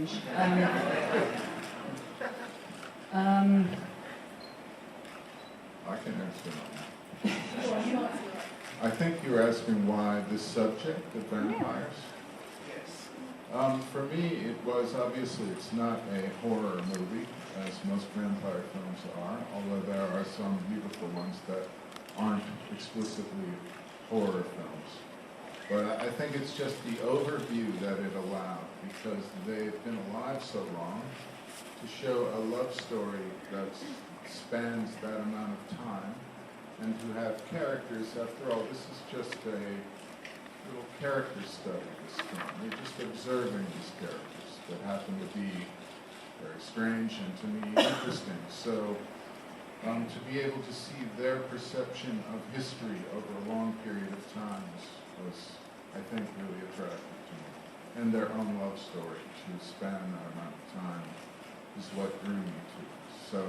strange. I can answer that. I think you're asking why this subject of vampires? Yes. For me, it was obviously it's not a horror movie, as most vampire films are, although there are some beautiful ones that aren't explicitly horror films. But I think it's just the overview that it allowed, because they've been alive so long, to show a love story that spans that amount of time, and to have characters. After all, this is just a little character study, this film. You're just observing these characters that happen to be very strange and, to me, interesting. So to be able to see their perception of history over a long period of time was, I think, really attractive to me. And their own love story to span that amount of time is what drew me to it. So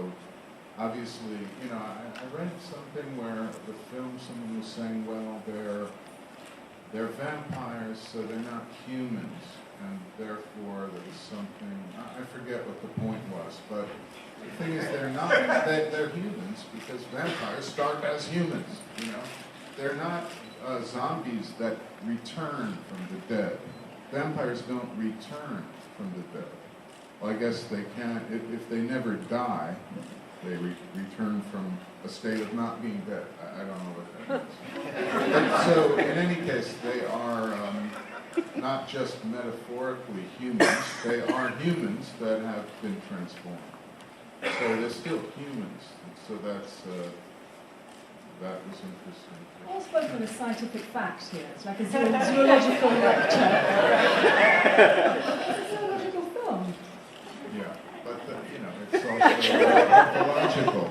obviously, you know, I read something where the film, someone was saying, well, they're vampires, so they're not humans, and therefore there was something, I forget what the point was, but the thing is they're not, they're humans, because vampires start as humans, you know. They're not zombies that return from the dead. Vampires don't return from the dead. Well, I guess they can't, if they never die, they return from a state of not being dead. I don't know what that means. But, so, in any case, they are not just metaphorically humans, they are humans that have been transformed. So they're still humans, and so that was interesting. All spoken as scientific fact here. It's like a zoological lecture. It's a zoological film. Yeah, but it's also ecological,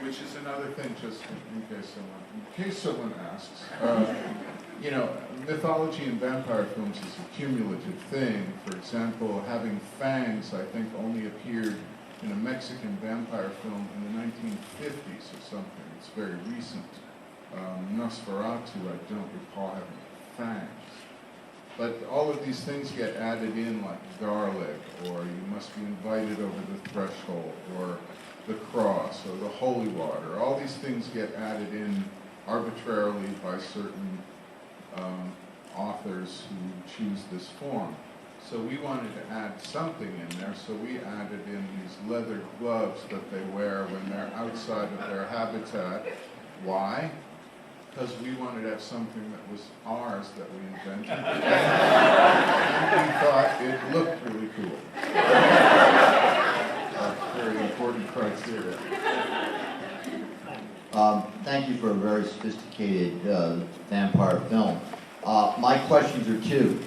which is another thing. Just in case someone asks, mythology in vampire films is a cumulative thing. For example, having fangs, I think, only appeared in a Mexican vampire film in the 1950s or something. It's very recent. Nosferatu, I don't recall having fangs. But all of these things get added in, like garlic, or you must be invited over the threshold, or the cross, or the holy water. All these things get added in arbitrarily by certain authors who choose this form. So we wanted to add something in there, so we added in these leather gloves that they wear when they're outside of their habitat. Why? Because we wanted to have something that was ours that we invented. And we thought it looked really cool. A very important criteria. Thank you for a very sophisticated vampire film. My questions are two.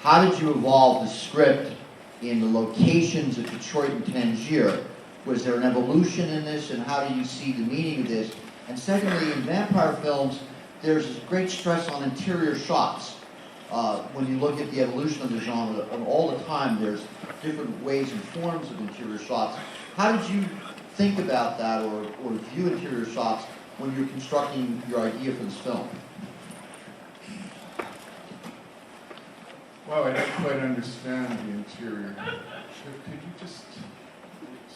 How did you evolve the script in the locations of Detroit and Tangier? Was there an evolution in this, and how do you see the meaning of this? And secondly, in vampire films, there's this great stress on interior shots. When you look at the evolution of the genre, and all the time there's different ways and forms of interior shots. How did you think about that or view interior shots when you're constructing your idea for this film? Well, I don't quite understand the interior. Could you just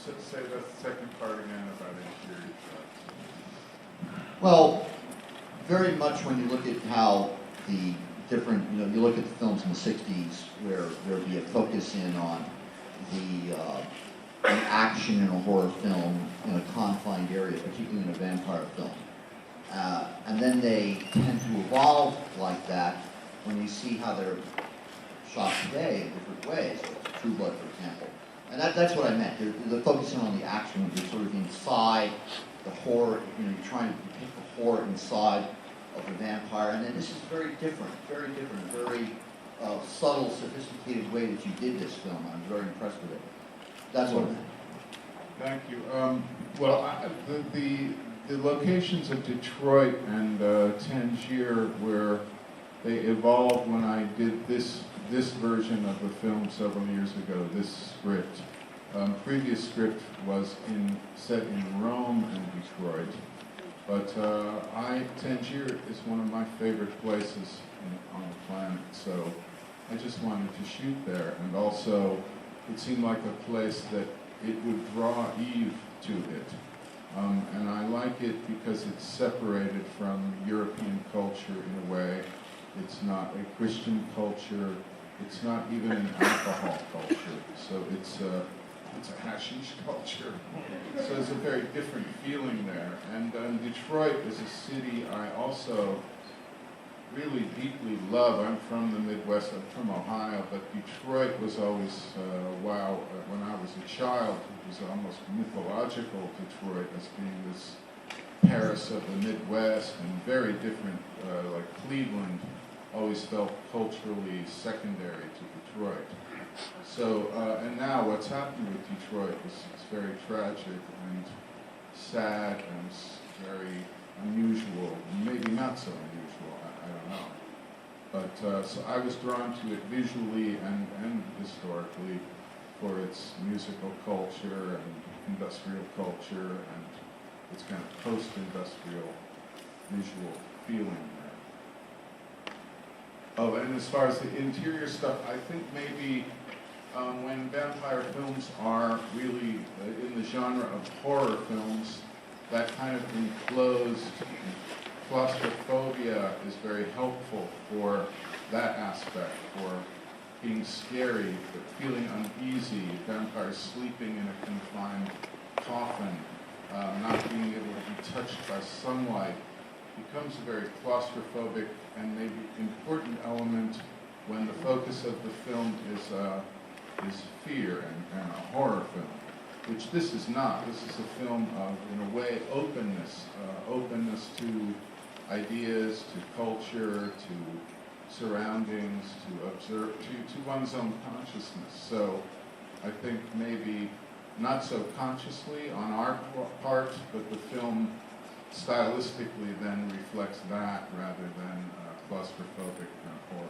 say that second part again about interior shots? Well, very much when you look at how the different, you look at the films in the 60s where there'd be a focus in on the action in a horror film in a confined area, particularly in a vampire film. And then they tend to evolve like that when you see how they're shot today in different ways, like True Blood, for example. And that's what I meant. They're focusing on the action when you're sort of inside the horror, you're trying to depict the horror inside of the vampire. And then this is very different, very subtle, sophisticated way that you did this film. I'm very impressed with it. That's what I meant. Thank you. The locations of Detroit and Tangier where they evolved when I did this version of the film several years ago, this script. Previous script was set in Rome and Detroit, but Tangier is one of my favorite places on the planet, so I just wanted to shoot there, and also it seemed like a place that it would draw Eve to it. And I like it because it's separated from European culture in a way. It's not a Christian culture. It's not even an alcohol culture. So it's a hashish culture. So there's a very different feeling there. And Detroit is a city I also really deeply love. I'm from the Midwest. I'm from Ohio, but Detroit was always, wow, when I was a child, it was almost mythological, Detroit, as being this Paris of the Midwest, and very different, like Cleveland always felt culturally secondary to Detroit. So, and now what's happened with Detroit is very tragic and sad and very unusual, maybe not so unusual, I don't know. But so I was drawn to it visually and historically for its musical culture and industrial culture and its kind of post-industrial visual feeling there. Oh, and as far as the interior stuff, I think maybe when vampire films are really in the genre of horror films, that kind of enclosed claustrophobia is very helpful for that aspect, for being scary, but feeling uneasy, vampires sleeping in a confined coffin, not being able to be touched by sunlight, becomes a very claustrophobic and maybe important element when the focus of the film is fear and a horror film, which this is not. This is a film of, in a way, openness, openness to ideas, to culture, to surroundings, to observe, to one's own consciousness. So I think maybe not so consciously on our part, but the film stylistically then reflects that rather than claustrophobic horror.